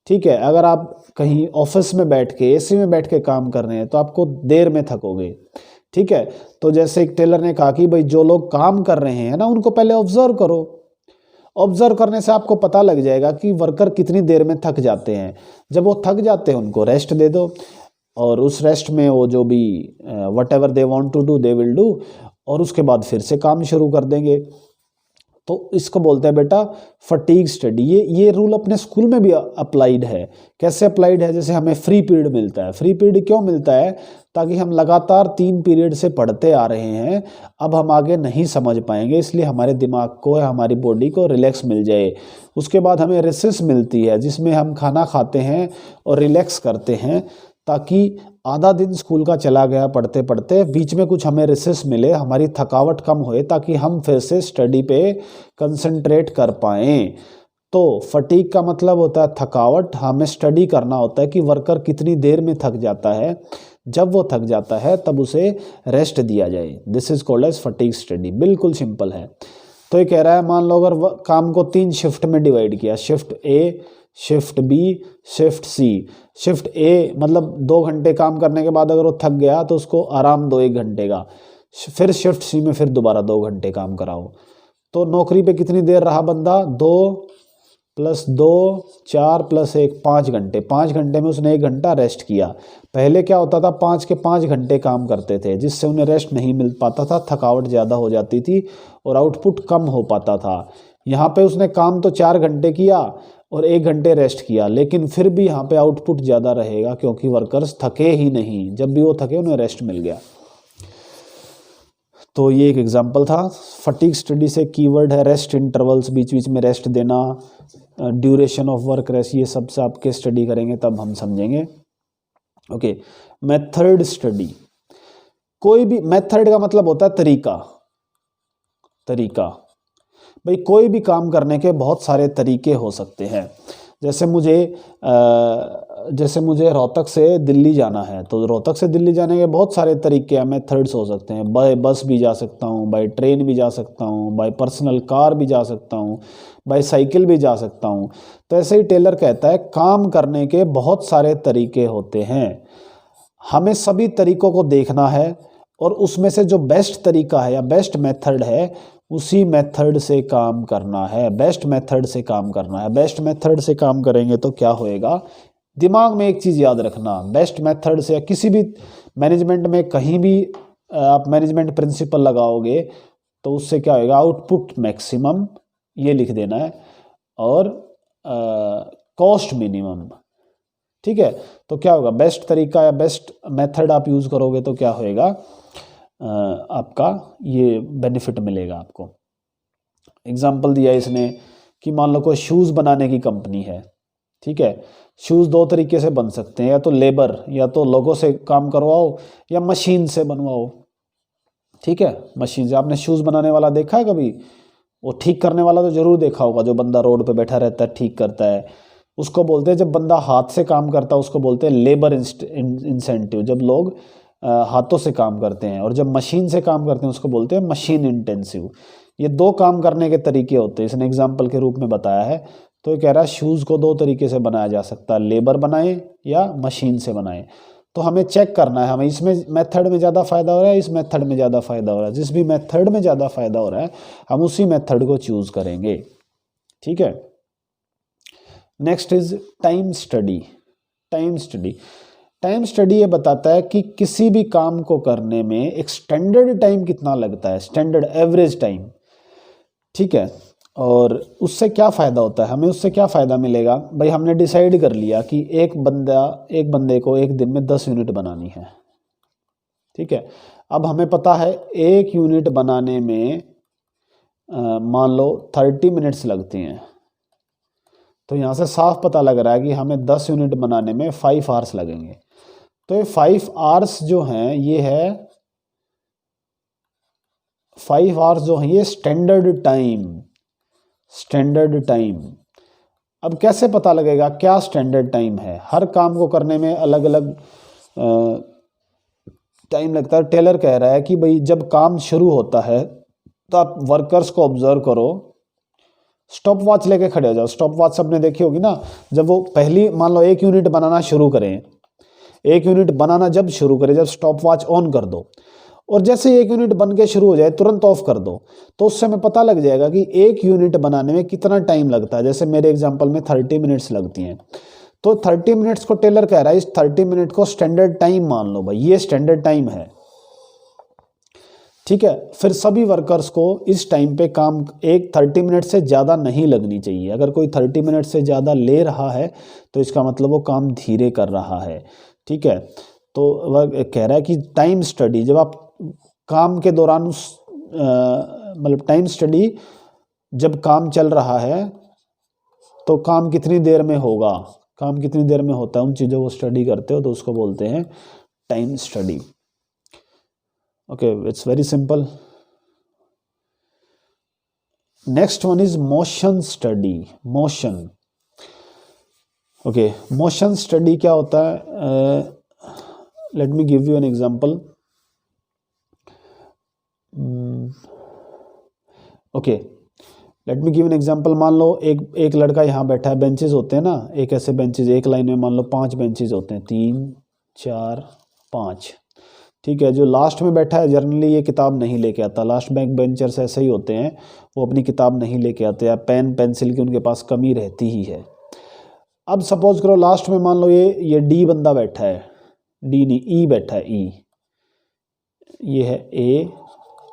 Speaker 1: ठीक है। अगर आप कहीं ऑफिस में बैठ के, एसी में बैठ के काम कर रहे हैं तो आपको देर में थकोगे, ठीक है। तो जैसे एक टेलर ने कहा कि भाई जो लोग काम कर रहे हैं ना, उनको पहले ऑब्जर्व करो। ऑब्जर्व करने से आपको पता लग जाएगा कि वर्कर कितनी देर में थक जाते हैं। जब वो थक जाते हैं उनको रेस्ट दे दो, और उस रेस्ट में वो जो भी whatever they want to do they will do, और उसके बाद फिर से काम शुरू कर देंगे। तो इसको बोलते हैं बेटा फटीग स्टडी। ये रूल अपने स्कूल में भी अप्लाइड है। कैसे अप्लाइड है? जैसे हमें फ्री पीरियड मिलता है। फ्री पीरियड क्यों मिलता है? ताकि हम लगातार 3 पीरियड से पढ़ते आ रहे हैं, अब हम आगे नहीं समझ पाएंगे, इसलिए हमारे दिमाग को या हमारी बॉडी को रिलैक्स मिल जाए। उसके बाद हमें रिसेस मिलती है, जिसमें हम खाना खाते हैं और रिलैक्स करते हैं, ताकि आधा दिन स्कूल का चला गया पढ़ते पढ़ते, बीच में कुछ हमें रिसेस मिले, हमारी थकावट कम होए, ताकि हम फिर से स्टडी पे कंसंट्रेट कर पाएँ। तो फटीग का मतलब होता है थकावट। हमें स्टडी करना होता है कि वर्कर कितनी देर में थक जाता है, जब वो थक जाता है तब उसे रेस्ट दिया जाए। This is called as fatigue study. बिल्कुल सिंपल है। तो ये कह रहा है, मान लो अगर काम को 3 शिफ्ट में डिवाइड किया, shift A, shift B, shift C. Shift A मतलब 2 घंटे काम करने के बाद अगर वो थक गया तो उसको आराम दो 1 घंटे का। फिर शिफ्ट सी में फिर दोबारा 2 घंटे काम कराओ। तो नौकरी पे कितनी देर रहा बंदा, 2 + 2 4 + 1 5 घंटे। 5 घंटे में उसने 1 घंटा रेस्ट किया। पहले क्या होता था, 5 के 5 घंटे काम करते थे, जिससे उन्हें रेस्ट नहीं मिल पाता था, थकावट ज़्यादा हो जाती थी और आउटपुट कम हो पाता था। यहाँ पे उसने काम तो 4 घंटे किया और 1 घंटे रेस्ट किया, लेकिन फिर भी यहाँ पे आउटपुट ज़्यादा रहेगा क्योंकि वर्कर्स थके ही नहीं। जब भी वो थके उन्हें रेस्ट मिल गया। तो ये एक एग्जांपल था। फटीग स्टडी से कीवर्ड है रेस्ट इंटरवल्स, बीच बीच में रेस्ट देना, ड्यूरेशन ऑफ वर्क रेस्ट, ये सब से आपके स्टडी करेंगे तब हम समझेंगे। Okay, method study. कोई भी मेथड का मतलब होता है तरीका। तरीका भाई, कोई भी काम करने के बहुत सारे तरीके हो सकते हैं। जैसे मुझे रोहतक से दिल्ली जाना है, तो रोहतक से दिल्ली जाने के बहुत सारे तरीके हैं, मेथड्स हो सकते हैं। बाय बस भी जा सकता हूँ, बाय ट्रेन भी जा सकता हूँ, बाय पर्सनल कार भी जा सकता हूँ, बाय साइकिल भी जा सकता हूँ। तो ऐसे ही टेलर कहता है काम करने के बहुत सारे तरीके होते हैं, हमें सभी तरीकों को देखना है और उसमें से जो बेस्ट तरीका है या बेस्ट मेथड है उसी मेथड से काम करना है। बेस्ट मेथड से काम करना है। बेस्ट मेथड से काम करेंगे तो क्या होएगा, दिमाग में एक चीज़ याद रखना, बेस्ट मेथड से किसी भी मैनेजमेंट में कहीं भी आप मैनेजमेंट प्रिंसिपल लगाओगे तो उससे क्या होएगा, आउटपुट मैक्सिमम, ये लिख देना है, और कॉस्ट मिनिमम। ठीक है, तो क्या होगा, बेस्ट तरीका या बेस्ट मेथड आप यूज़ करोगे तो क्या होएगा, आपका ये बेनिफिट मिलेगा आपको। एग्जाम्पल दिया इसने कि मान लो कोई शूज़ बनाने की कंपनी है। ठीक है, शूज़ 2 तरीके से बन सकते हैं, या तो लेबर या तो लोगों से काम करवाओ या मशीन से बनवाओ। ठीक है, मशीन से। आपने शूज़ बनाने वाला देखा है कभी? वो ठीक करने वाला तो ज़रूर देखा होगा, जो बंदा रोड पे बैठा रहता है ठीक करता है, उसको बोलते हैं। जब बंदा हाथ से काम करता है उसको बोलते हैं लेबर इंसेंटिव, जब लोग हाथों से काम करते हैं। और जब मशीन से काम करते हैं उसको बोलते हैं मशीन इंटेंसिव। ये 2 काम करने के तरीके होते हैं, इसने एग्जाम्पल के रूप में बताया है। तो ये कह रहा है शूज़ को 2 तरीके से बनाया जा सकता है, लेबर बनाए या मशीन से बनाए। तो हमें चेक करना है, हमें इसमें मेथड में ज़्यादा फ़ायदा हो रहा है, इस मेथड में ज़्यादा फ़ायदा हो रहा है। जिस भी मेथड में ज़्यादा फ़ायदा हो रहा है हम उसी मेथड को चूज़ करेंगे। ठीक है, next is time study. Time study, time study ये बताता है कि किसी भी काम को करने में एक स्टैंडर्ड टाइम कितना लगता है, स्टैंडर्ड एवरेज टाइम। ठीक है, और उससे क्या फ़ायदा होता है, हमें उससे क्या फ़ायदा मिलेगा। भाई हमने डिसाइड कर लिया कि एक बंदे को एक दिन में 10 यूनिट बनानी है। ठीक है, अब हमें पता है 1 यूनिट बनाने में मान लो 30 मिनट्स लगती हैं। तो यहाँ से साफ पता लग रहा है कि हमें 10 यूनिट बनाने में 5 आवर्स लगेंगे। तो ये 5 आवर्स जो हैं, ये है 5 आवर्स जो हैं ये स्टैंडर्ड टाइम। स्टैंडर्ड टाइम, अब कैसे पता लगेगा क्या स्टैंडर्ड टाइम है? हर काम को करने में अलग अलग टाइम लगता है। टेलर कह रहा है कि भाई जब काम शुरू होता है तो आप वर्कर्स को ऑब्जर्व करो, स्टॉप वॉच लेके खड़े हो जाओ। स्टॉप वॉच सबने देखी होगी ना, जब वो पहली मान लो 1 यूनिट बनाना शुरू करें, 1 यूनिट बनाना जब शुरू करें, जब स्टॉप वॉच ऑन कर दो और जैसे 1 यूनिट बन के शुरू हो जाए तुरंत ऑफ कर दो, तो उससे हमें पता लग जाएगा कि 1 यूनिट बनाने में कितना टाइम लगता है। जैसे मेरे एग्जांपल में 30 मिनट्स लगती हैं, तो 30 मिनट्स को टेलर कह रहा है इस 30 मिनट को स्टैंडर्ड टाइम मान लो भाई, ये स्टैंडर्ड टाइम है। ठीक है, फिर सभी वर्कर्स को इस टाइम पे काम 30 मिनट से ज़्यादा नहीं लगनी चाहिए। अगर कोई 30 मिनट से ज़्यादा ले रहा है तो इसका मतलब वो काम धीरे कर रहा है। ठीक है, तो वह कह रहा है कि टाइम स्टडी, जब आप काम के दौरान उस मतलब टाइम स्टडी, जब काम चल रहा है तो काम कितनी देर में होगा, काम कितनी देर में होता है, उन चीज़ों को स्टडी करते हो तो उसको बोलते हैं time study. Okay, it's very simple. Next one is motion study. Motion, okay, motion study क्या होता है? Let me give you an example. Okay, let me give an example. मान लो एक लड़का यहाँ बैठा है, बेंचेस होते हैं ना, एक ऐसे बेंचेस, एक लाइन में मान लो 5 बेंचेस होते हैं, 3 4 5, ठीक है। जो लास्ट में बैठा है जनरली ये किताब नहीं लेके आता, लास्ट बैक बेंचर्स ऐसे ही होते हैं, वो अपनी किताब नहीं लेके आते, या पेन पेंसिल की उनके पास कमी रहती ही है। अब सपोज करो लास्ट में मान लो ये डी बंदा बैठा है, डी नहीं, ई बैठा है, ई, ये है ए,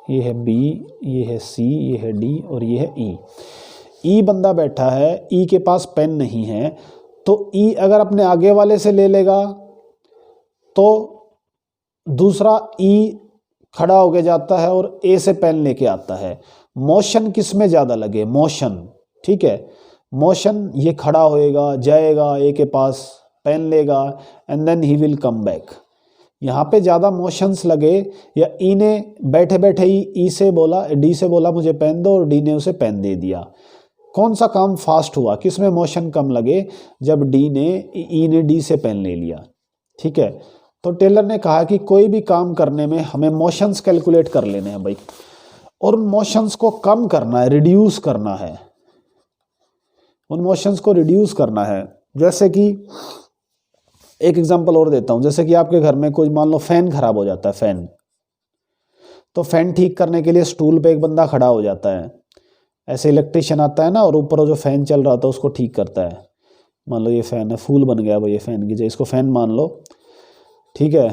Speaker 1: ये है बी, ये है सी, ये है डी और ये है ई। ई बंदा बैठा है, ई के पास पेन नहीं है, तो ई अगर अपने आगे वाले से ले लेगा तो दूसरा ई खड़ा होके जाता है और ए से पेन लेके आता है। मोशन किस में ज़्यादा लगे? मोशन, ठीक है। मोशन, ये खड़ा होएगा, जाएगा, ए के पास पेन लेगा and then he will come back. यहाँ पे ज़्यादा मोशंस लगे, या ई ने बैठे बैठे ही ई से बोला, डी से बोला मुझे पेन दो, और डी ने उसे पेन दे दिया। कौन सा काम फास्ट हुआ, किस में मोशन कम लगे? जब ई ने डी से पेन ले लिया, ठीक है। तो टेलर ने कहा कि कोई भी काम करने में हमें मोशंस कैलकुलेट कर लेने हैं भाई, और उन मोशंस को कम करना है, रिड्यूस करना है, उन मोशंस को रिड्यूस करना है। जैसे कि एक एग्जांपल और देता हूं, जैसे कि आपके घर में कोई मान लो फैन खराब हो जाता है, फैन, तो फैन ठीक करने के लिए स्टूल पे एक बंदा खड़ा हो जाता है, ऐसे इलेक्ट्रिशियन आता है ना, और ऊपर जो फैन चल रहा था उसको ठीक करता है। मान लो ये फैन है, फूल बन गया भाई ये फैन की, जो इसको फैन मान लो, ठीक है।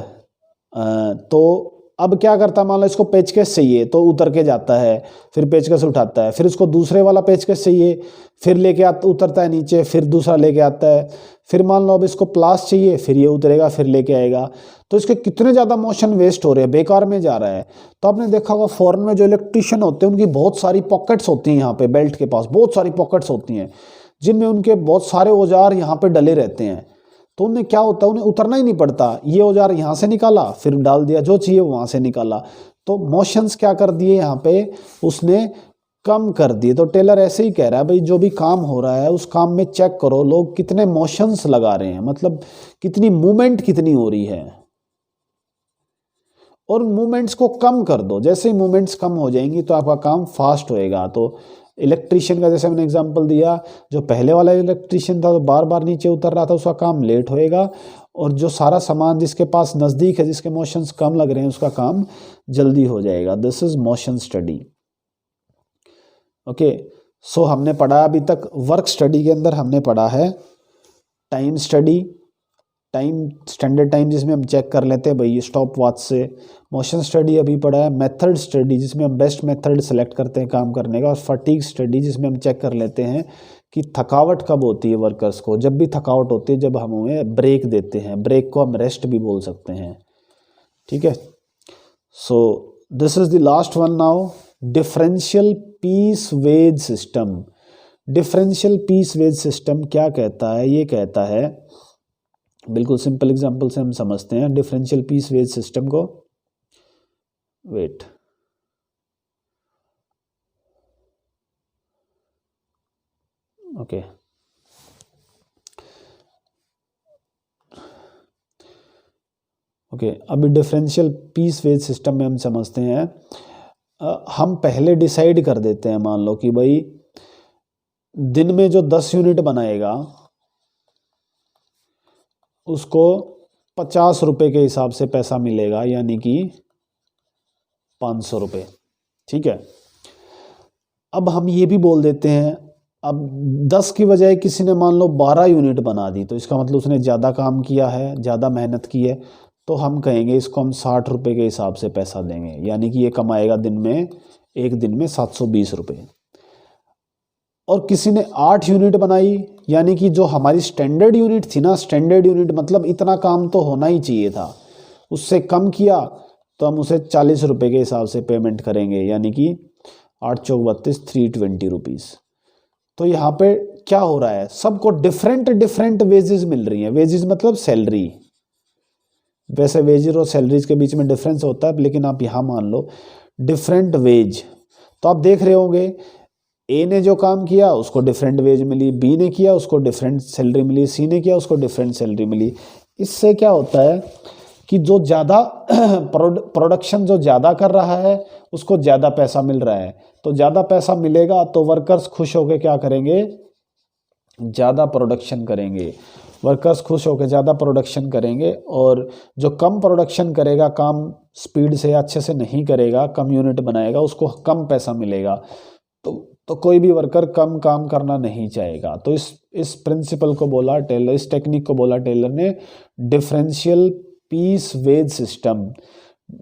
Speaker 1: तो अब क्या करता है, मान लो इसको पेचकस चाहिए तो उतर के जाता है, फिर पेचकस उठाता है, फिर इसको दूसरे वाला पेचकस चाहिए, फिर लेके आता, उतरता है नीचे, फिर दूसरा लेके आता है, फिर मान लो अब इसको प्लास चाहिए, फिर ये उतरेगा, फिर लेके आएगा। तो इसके कितने ज़्यादा मोशन वेस्ट हो रहे हैं, बेकार में जा रहा है। तो आपने देखा होगा फॉरेन में जो इलेक्ट्रिशियन होते हैं उनकी बहुत सारी पॉकेट्स होती हैं, यहाँ पे बेल्ट के पास बहुत सारी पॉकेट्स होती हैं, जिनमें उनके बहुत सारे औजार यहाँ पे डले रहते हैं। तो उन्हें क्या होता है, उन्हें उतरना ही नहीं पड़ता, ये औजार यहाँ से निकाला, फिर डाल दिया, जो चाहिए वहाँ से निकाला। तो मोशंस क्या कर दिए यहाँ पे, उसने कम कर दिए। तो टेलर ऐसे ही कह रहा है भाई, जो भी काम हो रहा है उस काम में चेक करो लोग कितने मोशंस लगा रहे हैं, मतलब कितनी मूवमेंट कितनी हो रही है, और मूवमेंट्स को कम कर दो। जैसे ही मूवमेंट्स कम हो जाएंगी तो आपका काम फास्ट होएगा। तो इलेक्ट्रिशियन का जैसे मैंने एग्जांपल दिया, जो पहले वाला इलेक्ट्रिशियन था तो बार बार नीचे उतर रहा था, उसका काम लेट होएगा, और जो सारा सामान जिसके पास नज़दीक है, जिसके मोशंस कम लग रहे हैं, उसका काम जल्दी हो जाएगा। This is motion study. Okay, so हमने पढ़ा अभी तक, वर्क स्टडी के अंदर हमने पढ़ा है time study, time standard time जिसमें हम चेक कर लेते हैं भाई स्टॉप वॉच से। मोशन स्टडी अभी पढ़ा है, मेथड स्टडी जिसमें हम बेस्ट मेथड सेलेक्ट करते हैं काम करने का, और फटीग स्टडी जिसमें हम चेक कर लेते हैं कि थकावट कब होती है वर्कर्स को। जब भी थकावट होती है, जब हम उन्हें ब्रेक देते हैं, ब्रेक को हम रेस्ट भी बोल सकते हैं, ठीक है। So this is the last one now, differential piece wage system. Differential piece wage system क्या कहता है? ये कहता है, बिल्कुल सिंपल एग्जांपल से हम समझते हैं डिफरेंशियल पीस वेज सिस्टम को। वेट, ओके, ओके, अभी डिफरेंशियल पीस वेज सिस्टम में हम समझते हैं। हम पहले डिसाइड कर देते हैं, मान लो कि भाई दिन में जो 10 यूनिट बनाएगा उसको 50 रुपये के हिसाब से पैसा मिलेगा, यानी कि 500 रुपये, ठीक है। अब हम ये भी बोल देते हैं, अब 10 की बजाय किसी ने मान लो 12 यूनिट बना दी, तो इसका मतलब उसने ज़्यादा काम किया है, ज़्यादा मेहनत की है, तो हम कहेंगे इसको हम 60 रुपये के हिसाब से पैसा देंगे, यानी कि ये कमाएगा दिन में, एक दिन में 720 रुपये। और किसी ने 8 यूनिट बनाई, यानी कि जो हमारी स्टैंडर्ड यूनिट थी ना, स्टैंडर्ड यूनिट मतलब इतना काम तो होना ही चाहिए था, उससे कम किया तो हम उसे 40 रुपये के हिसाब से पेमेंट करेंगे, यानी कि 8 चौक 32, 320 रुपीज़। तो यहाँ पे क्या हो रहा है, सबको डिफरेंट डिफरेंट वेजेस मिल रही हैं। वेजेस मतलब सैलरी, वैसे वेजेस और सैलरीज के बीच में डिफरेंस होता है, लेकिन आप यहाँ मान लो डिफरेंट वेज। तो आप देख रहे होंगे ए ने जो काम किया उसको डिफरेंट वेज मिली, बी ने किया उसको डिफरेंट सैलरी मिली, सी ने किया उसको डिफरेंट सैलरी मिली। इससे क्या होता है कि जो ज़्यादा प्रोडक्शन जो ज़्यादा कर रहा है उसको ज़्यादा पैसा मिल रहा है। तो ज़्यादा पैसा मिलेगा तो वर्कर्स खुश होकर क्या करेंगे, ज़्यादा प्रोडक्शन करेंगे। वर्कर्स खुश होकर ज़्यादा प्रोडक्शन करेंगे, और जो कम प्रोडक्शन करेगा, काम स्पीड से अच्छे से नहीं करेगा, कम यूनिट बनाएगा, उसको कम पैसा मिलेगा। तो कोई भी वर्कर कम काम करना नहीं चाहेगा। तो इस प्रिंसिपल को बोला टेलर, इस टेक्निक को बोला टेलर ने डिफरेंशियल पीस वेज सिस्टम।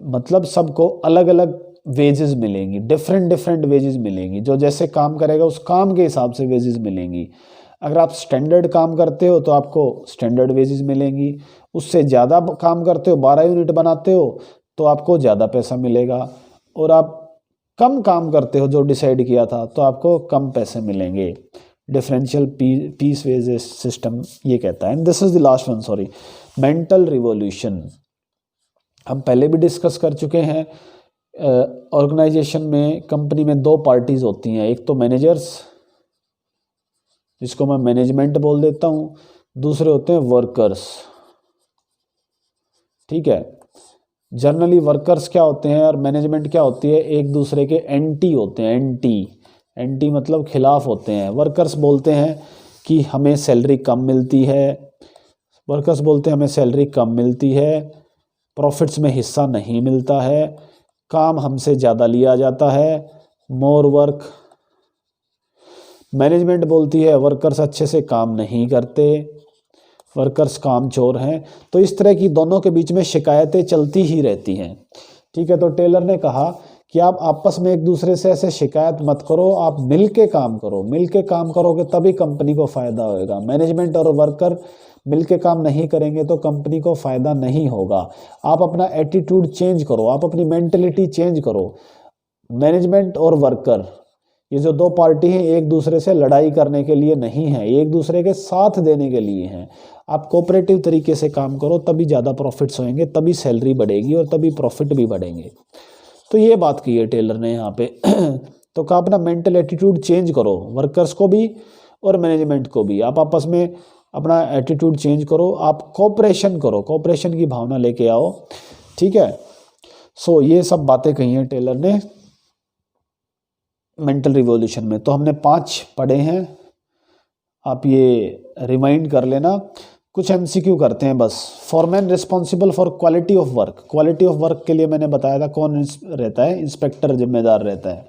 Speaker 1: मतलब सबको अलग अलग वेजेस मिलेंगी, डिफरेंट डिफरेंट वेजेस मिलेंगी, जो जैसे काम करेगा उस काम के हिसाब से वेजेस मिलेंगी। अगर आप स्टैंडर्ड काम करते हो तो आपको स्टैंडर्ड वेजेस मिलेंगी, उससे ज़्यादा काम करते हो, 12 यूनिट बनाते हो तो आपको ज़्यादा पैसा मिलेगा, और आप कम काम करते हो जो डिसाइड किया था तो आपको कम पैसे मिलेंगे। डिफरेंशियल पीस वेजेस सिस्टम ये कहता है। And this is the last one, sorry, mental revolution. हम पहले भी डिस्कस कर चुके हैं। ऑर्गेनाइजेशन में, कंपनी में दो पार्टीज होती हैं, एक तो मैनेजर्स जिसको मैं मैनेजमेंट बोल देता हूँ, दूसरे होते हैं वर्कर्स। ठीक है, जनरली वर्कर्स क्या होते हैं और मैनेजमेंट क्या होती है, एक दूसरे के एंटी होते हैं। एंटी मतलब खिलाफ होते हैं। वर्कर्स बोलते हैं कि हमें सैलरी कम मिलती है, वर्कर्स बोलते हैं हमें सैलरी कम मिलती है, प्रॉफिट्स में हिस्सा नहीं मिलता है, काम हमसे ज़्यादा लिया जाता है, मोर वर्क। मैनेजमेंट बोलती है वर्कर्स अच्छे से काम नहीं करते, वर्कर्स काम चोर हैं। तो इस तरह की दोनों के बीच में शिकायतें चलती ही रहती हैं। ठीक है, तो टेलर ने कहा कि आप आपस में एक दूसरे से ऐसे शिकायत मत करो, आप मिल के काम करो। मिल के काम करोगे तभी कंपनी को फ़ायदा होगा। मैनेजमेंट और वर्कर मिल के काम नहीं करेंगे तो कंपनी को फ़ायदा नहीं होगा। आप अपना एटीट्यूड चेंज करो, आप अपनी मेंटलिटी चेंज करो। मैनेजमेंट और वर्कर ये जो दो पार्टी हैं एक दूसरे से लड़ाई करने के लिए नहीं है, एक दूसरे के साथ देने के लिए हैं। आप कोऑपरेटिव तरीके से काम करो तभी ज़्यादा प्रॉफिट्स होंगे, तभी सैलरी बढ़ेगी और तभी प्रॉफिट भी बढ़ेंगे। तो ये बात की है टेलर ने यहाँ पे। तो कहा अपना मेंटल एटीट्यूड चेंज करो, वर्कर्स को भी और मैनेजमेंट को भी। आप आपस में अपना एटीट्यूड चेंज करो, आप कोऑपरेशन करो, कोऑपरेशन की भावना लेके आओ। ठीक है, सो ये सब बातें कही हैं टेलर ने मेंटल रिवॉल्यूशन में। तो हमने 5 पढ़े हैं, आप ये रिमाइंड कर लेना। कुछ एमसीक्यू करते हैं बस। Foreman responsible for quality of work. Quality of work के लिए मैंने बताया था कौन रहता है, इंस्पेक्टर जिम्मेदार रहता है।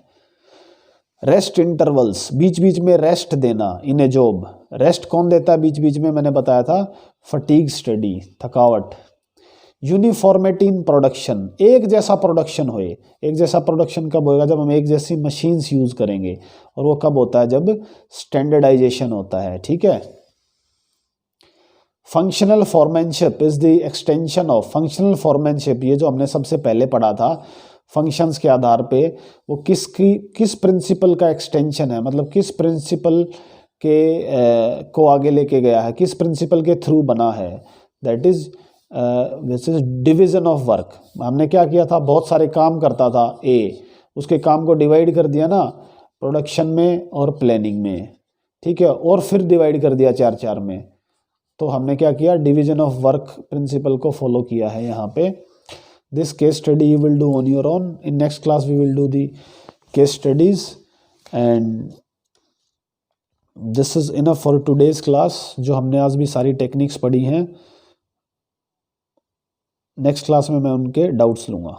Speaker 1: रेस्ट इंटरवल्स, बीच बीच में रेस्ट देना इन ए जॉब। रेस्ट कौन देता है बीच बीच में, मैंने बताया था फटीग स्टडी, थकावट। यूनिफॉर्मिटी इन प्रोडक्शन, एक जैसा प्रोडक्शन होए। एक जैसा प्रोडक्शन कब होएगा, जब हम एक जैसी मशीन्स यूज़ करेंगे, और वो कब होता है, जब स्टैंडर्डाइजेशन होता है। ठीक है, functional foremanship is the extension of. Functional foremanship ये जो हमने सबसे पहले पढ़ा था, फंक्शंस के आधार पे वो किस प्रिंसिपल का एक्सटेंशन है, मतलब किस प्रिंसिपल के को आगे लेके गया है, किस प्रिंसिपल के थ्रू बना है। That is this is division of work. हमने क्या किया था, बहुत सारे काम करता था ए, उसके काम को डिवाइड कर दिया ना, प्रोडक्शन में और प्लानिंग में। ठीक है, और फिर डिवाइड कर दिया 4-4 में। तो हमने क्या किया, डिवीजन ऑफ वर्क प्रिंसिपल को फॉलो किया है यहाँ पे। This case study you will do on your own. In next class we will do the case studies, and this is enough for today's class. जो हमने आज भी सारी टेक्निक्स पढ़ी हैं, नेक्स्ट क्लास में मैं उनके डाउट्स लूँगा।